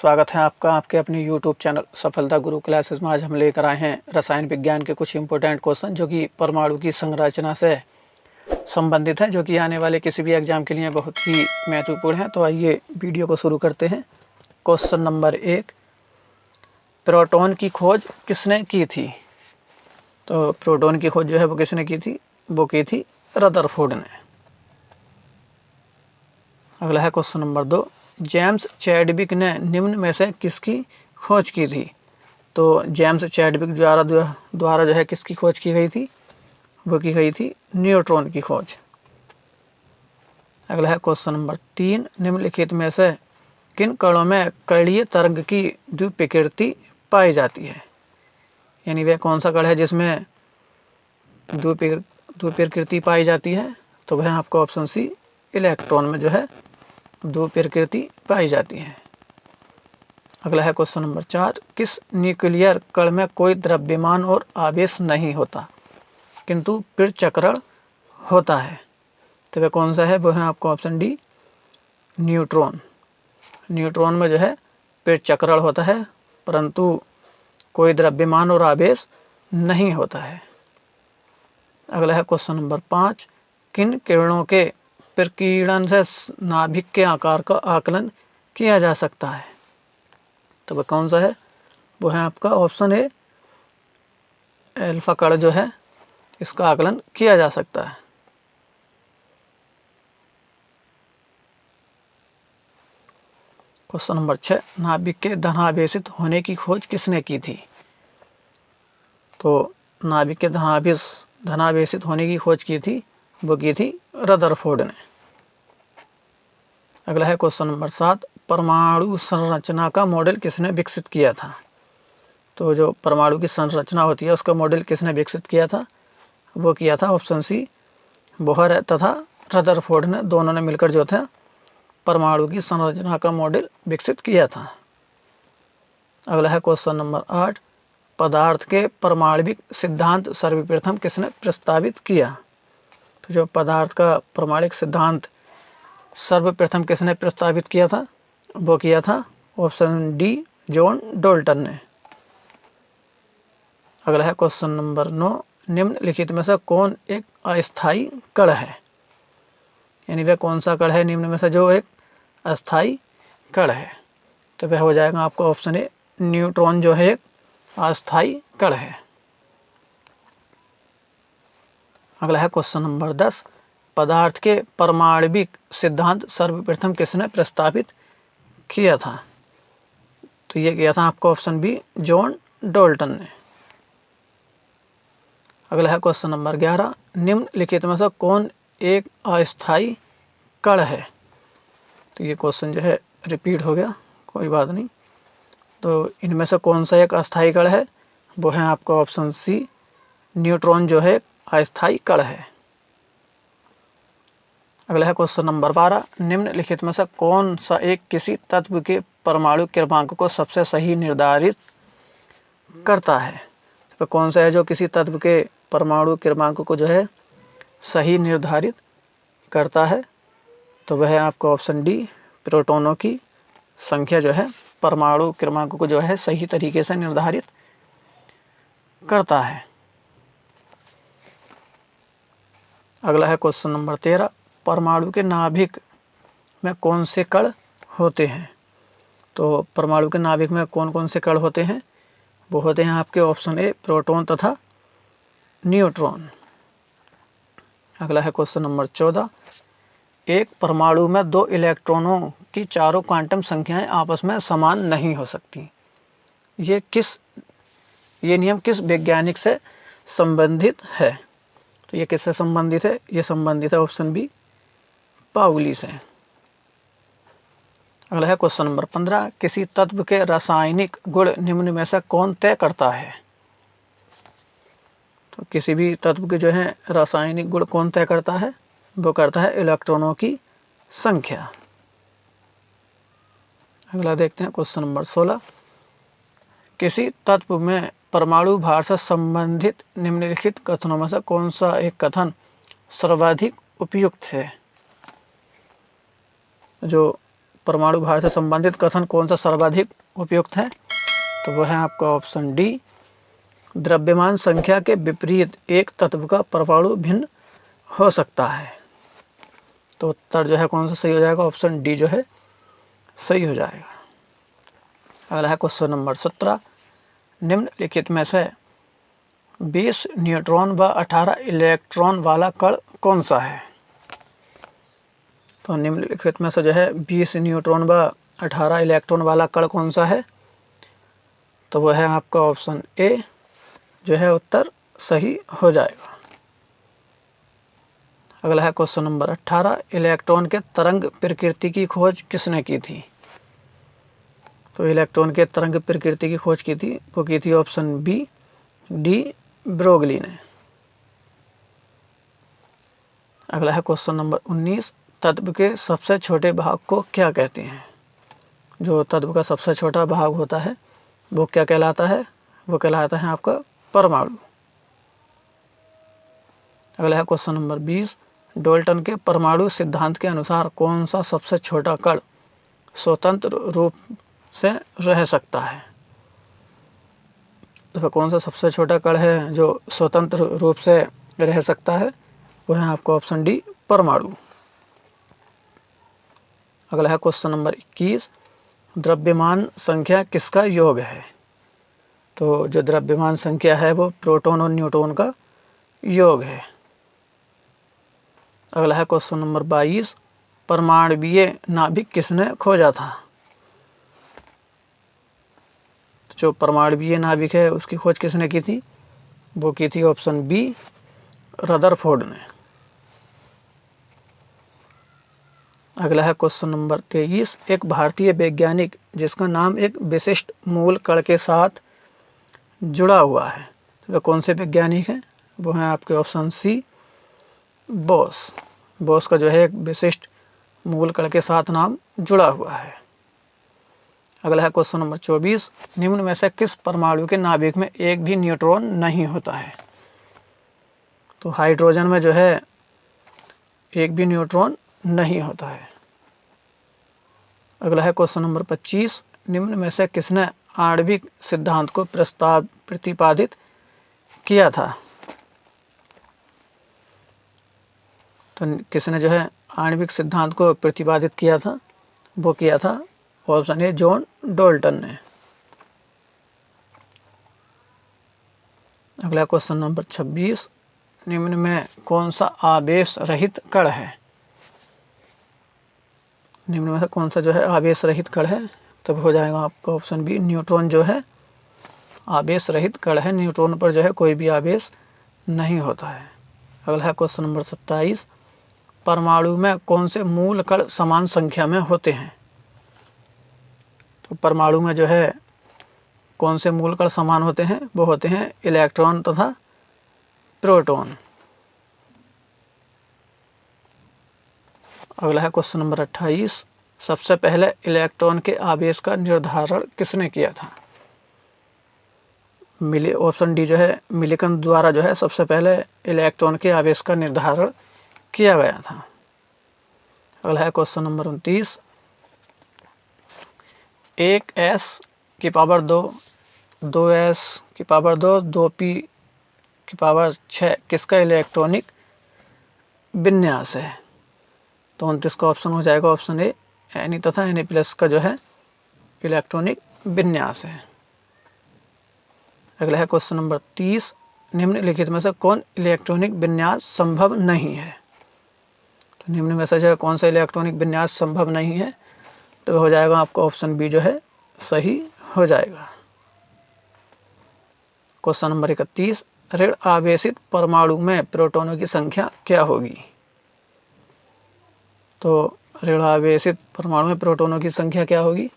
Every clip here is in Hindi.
स्वागत है आपका आपके अपने YouTube चैनल सफलता गुरु क्लासेस में। आज हम लेकर आए हैं रसायन विज्ञान के कुछ इंपॉर्टेंट क्वेश्चन जो कि परमाणु की संरचना से संबंधित हैं, जो कि आने वाले किसी भी एग्जाम के लिए बहुत ही महत्वपूर्ण है। तो आइए वीडियो को शुरू करते हैं। क्वेश्चन नंबर 1, प्रोटॉन की खोज किसने की थी? तो प्रोटॉन की खोज जो है वो किसने की थी? वो की थी रदरफोर्ड ने। अगला है क्वेश्चन नंबर 2, जेम्स चैडविक ने निम्न में से किसकी खोज की थी? तो जेम्स चैडविक द्वारा जो है किसकी खोज की गई थी? वो की गई थी न्यूट्रॉन की खोज। अगला है क्वेश्चन नंबर 3, निम्नलिखित में से किन कणों में कणीय तरंग की द्विप्रकृति पाई जाती है? यानी वह कौन सा कण है जिसमें द्विप्रकृति पाई जाती है? तो वह आपका ऑप्शन सी, इलेक्ट्रॉन में जो है द्विप्रकृति पाई जाती है। अगला है क्वेश्चन नंबर 4, किस न्यूक्लियर कण में कोई द्रव्यमान और आवेश नहीं होता किंतु पृथक्करण होता है? तो वह कौन सा है? वो है आपका ऑप्शन डी, न्यूट्रॉन। न्यूट्रॉन में जो है पृथक्करण होता है परंतु कोई द्रव्यमान और आवेश नहीं होता है। अगला है क्वेश्चन नंबर 5, किन किरणों के प्रकीर्णन से नाभिक के आकार का आकलन किया जा सकता है? तो वह कौन सा है? वो है आपका ऑप्शन ए, अल्फा कण जो है इसका आकलन किया जा सकता है। क्वेश्चन नंबर 6, नाभिक के धनावेशित होने की खोज किसने की थी? तो नाभिक के धनावेशित होने की खोज की थी, वो की थी रदरफोर्ड ने। अगला है क्वेश्चन नंबर 7, परमाणु संरचना का मॉडल किसने विकसित किया था? तो जो परमाणु की संरचना होती है उसका मॉडल किसने विकसित किया था? वो किया था ऑप्शन सी, बोहर तथा रदरफोर्ड ने, दोनों ने मिलकर जो था परमाणु की संरचना का मॉडल विकसित किया था। अगला है क्वेश्चन नंबर 8, पदार्थ के परमाणविक सिद्धांत सर्वप्रथम किसने प्रस्तावित किया? तो जो पदार्थ का परमाणविक सिद्धांत सर्वप्रथम किसने प्रस्तावित किया था? वो किया था ऑप्शन डी, जॉन डाल्टन ने। अगला है क्वेश्चन नंबर 9, निम्नलिखित में से कौन एक अस्थायी कण है? यानी वह कौन सा कण है निम्न में से जो एक अस्थायी कण है? तो वह हो जाएगा आपका ऑप्शन ए, न्यूट्रॉन जो है एक अस्थायी कण है। अगला है क्वेश्चन नंबर 10, पदार्थ के परमाणविक सिद्धांत सर्वप्रथम किसने प्रस्तावित किया था? तो ये किया था आपका ऑप्शन बी, जॉन डाल्टन ने। अगला है क्वेश्चन नंबर 11, निम्नलिखित में से कौन एक अस्थायी कण है? तो ये क्वेश्चन जो है रिपीट हो गया, कोई बात नहीं। तो इनमें से कौन सा एक अस्थायी कण है? वो है आपका ऑप्शन सी, न्यूट्रॉन जो है अस्थायी कण है। अगला है क्वेश्चन नंबर 12, निम्नलिखित में से कौन सा एक किसी तत्व के परमाणु क्रमांक को सबसे सही निर्धारित करता है? तो कौन सा है जो किसी तत्व के परमाणु क्रमांक को जो है सही निर्धारित करता है? तो वह है आपका ऑप्शन डी, प्रोटॉनों की संख्या जो है परमाणु क्रमांक को जो है सही तरीके से निर्धारित करता है। अगला है क्वेश्चन नंबर 13, परमाणु के नाभिक में कौन से कण होते हैं? तो परमाणु के नाभिक में कौन कौन से कण होते हैं? वो होते हैं आपके ऑप्शन ए, प्रोटॉन तथा न्यूट्रॉन। अगला है क्वेश्चन नंबर 14, एक परमाणु में दो इलेक्ट्रॉनों की चारों क्वांटम संख्याएं आपस में समान नहीं हो सकती। ये नियम किस वैज्ञानिक से संबंधित है? तो ये किससे संबंधित है? ये संबंधित है ऑप्शन बी, पाउली से। अगला है क्वेश्चन नंबर 15, किसी तत्व के रासायनिक गुण निम्न में से कौन तय करता है? तो किसी भी तत्व के जो है रासायनिक गुण कौन तय करता है? वो करता है इलेक्ट्रॉनों की संख्या। अगला देखते हैं क्वेश्चन नंबर 16, किसी तत्व में परमाणु भार से संबंधित निम्नलिखित कथनों में से कौन सा एक कथन सर्वाधिक उपयुक्त है? जो परमाणु भार से संबंधित कथन कौन सा सर्वाधिक उपयुक्त है? तो वो है आपका ऑप्शन डी, द्रव्यमान संख्या के विपरीत एक तत्व का परमाणु भिन्न हो सकता है। तो उत्तर जो है कौन सा सही हो जाएगा? ऑप्शन डी जो है सही हो जाएगा। अगला है क्वेश्चन नंबर 17, निम्नलिखित में से 20 न्यूट्रॉन व 18 इलेक्ट्रॉन वाला कण कौन सा है? तो निम्नलिखित में से जो है 20 न्यूट्रॉन व 18 इलेक्ट्रॉन वाला कण कौन सा है? तो वह है आपका ऑप्शन ए जो है उत्तर सही हो जाएगा। अगला है क्वेश्चन नंबर 18, इलेक्ट्रॉन के तरंग प्रकृति की खोज किसने की थी? तो इलेक्ट्रॉन के तरंग प्रकृति की खोज की थी, वो की थी ऑप्शन बी, डी ब्रोगली ने। अगला है क्वेश्चन नंबर 19, तत्व के सबसे छोटे भाग को क्या कहते हैं? जो तत्व का सबसे छोटा भाग होता है वो क्या कहलाता है? वो कहलाता है आपका परमाणु। अगला है क्वेश्चन नंबर 20, डाल्टन के परमाणु सिद्धांत के अनुसार कौन सा सबसे छोटा कण स्वतंत्र रूप से रह सकता है? तो कौन सा सबसे छोटा कण है जो स्वतंत्र रूप से रह सकता है? वो है आपका ऑप्शन डी, परमाणु। अगला है क्वेश्चन नंबर 21, द्रव्यमान संख्या किसका योग है? तो जो द्रव्यमान संख्या है वो प्रोटॉन और न्यूट्रॉन का योग है। अगला है क्वेश्चन नंबर 22, परमाणुवीय नाभिक किसने खोजा था? जो परमाणुवीय नाभिक है उसकी खोज किसने की थी? वो की थी ऑप्शन बी, रदरफोर्ड ने। अगला है क्वेश्चन नंबर 23, एक भारतीय वैज्ञानिक जिसका नाम एक विशिष्ट मूल कण के साथ जुड़ा हुआ है, तो वे कौन से वैज्ञानिक हैं? वो हैं आपके ऑप्शन सी, बोस। बोस का जो है एक विशिष्ट मूल कण के साथ नाम जुड़ा हुआ है। अगला है क्वेश्चन नंबर 24, निम्न में से किस परमाणु के नाभिक में एक भी न्यूट्रॉन नहीं होता है? तो हाइड्रोजन में जो है एक भी न्यूट्रॉन नहीं होता है। अगला है क्वेश्चन नंबर 25, निम्न में से किसने आणविक सिद्धांत को प्रतिपादित किया था? तो किसने जो है आणविक सिद्धांत को प्रतिपादित किया था? वो किया था ऑप्शन ए, जॉन डाल्टन ने। अगला क्वेश्चन नंबर 26, निम्न में कौन सा आवेश रहित कण है? निम्न में से कौन सा जो है आवेश रहित कण है? तब हो जाएगा आपका ऑप्शन बी, न्यूट्रॉन जो है आवेश रहित कण है। न्यूट्रॉन पर जो है कोई भी आवेश नहीं होता है। अगला है क्वेश्चन नंबर 27, परमाणु में कौन से मूल कण समान संख्या में होते हैं? तो परमाणु में जो है कौन से मूल कण समान होते हैं? वो होते हैं इलेक्ट्रॉन तथा प्रोटॉन। अगला है क्वेश्चन नंबर 28, सबसे पहले इलेक्ट्रॉन के आवेश का निर्धारण किसने किया था? ऑप्शन डी जो है मिलिकन द्वारा जो है सबसे पहले इलेक्ट्रॉन के आवेश का निर्धारण किया गया था। अगला है क्वेश्चन नंबर 29, 1s की पावर 2, 2s की पावर 2, 2p की पावर 6 किसका इलेक्ट्रॉनिक विन्यास है? तो 29 का ऑप्शन हो जाएगा ऑप्शन ए, Na तथा Na+ का जो है इलेक्ट्रॉनिक विन्यास है। अगला है क्वेश्चन नंबर 30, निम्नलिखित में से कौन इलेक्ट्रॉनिक विन्यास संभव नहीं है? तो निम्न में से जो है कौन सा इलेक्ट्रॉनिक विन्यास संभव नहीं है? तो हो जाएगा आपका ऑप्शन बी जो है सही हो जाएगा। क्वेश्चन नंबर 31, ऋण आवेशित परमाणु में प्रोटॉनों की संख्या क्या होगी? तो ऋण आवेशित परमाणु में प्रोटॉनों की संख्या क्या होगी?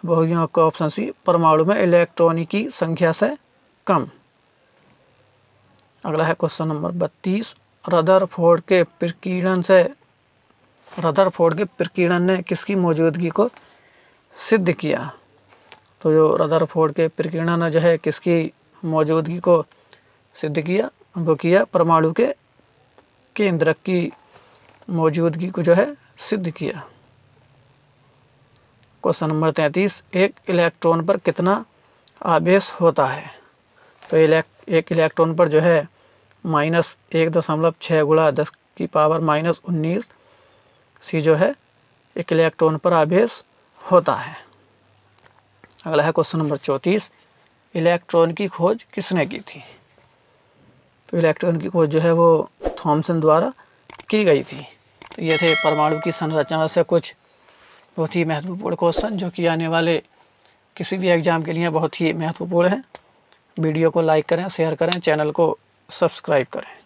वो होगी आपका ऑप्शन सी, परमाणु में इलेक्ट्रॉनों की संख्या से कम। अगला है क्वेश्चन नंबर 32, रदरफोर्ड के प्रकीर्णन ने किसकी मौजूदगी को सिद्ध किया? तो जो रदरफोर्ड के प्रकीर्णन ने जो है किसकी मौजूदगी को सिद्ध किया? वो किया परमाणु के केंद्रक की मौजूदगी को जो है सिद्ध किया। क्वेश्चन नंबर 33, एक इलेक्ट्रॉन पर कितना आवेश होता है? तो एक इलेक्ट्रॉन पर जो है -1.6 × 10⁻⁻19 सी जो है एक इलेक्ट्रॉन पर आवेश होता है। अगला है क्वेश्चन नंबर 34, इलेक्ट्रॉन की खोज किसने की थी? तो इलेक्ट्रॉन की खोज जो है वो थॉमसन द्वारा की गई थी। तो ये थे परमाणु की संरचना से कुछ बहुत ही महत्वपूर्ण क्वेश्चन जो कि आने वाले किसी भी एग्जाम के लिए बहुत ही महत्वपूर्ण है। वीडियो को लाइक करें, शेयर करें, चैनल को सब्सक्राइब करें।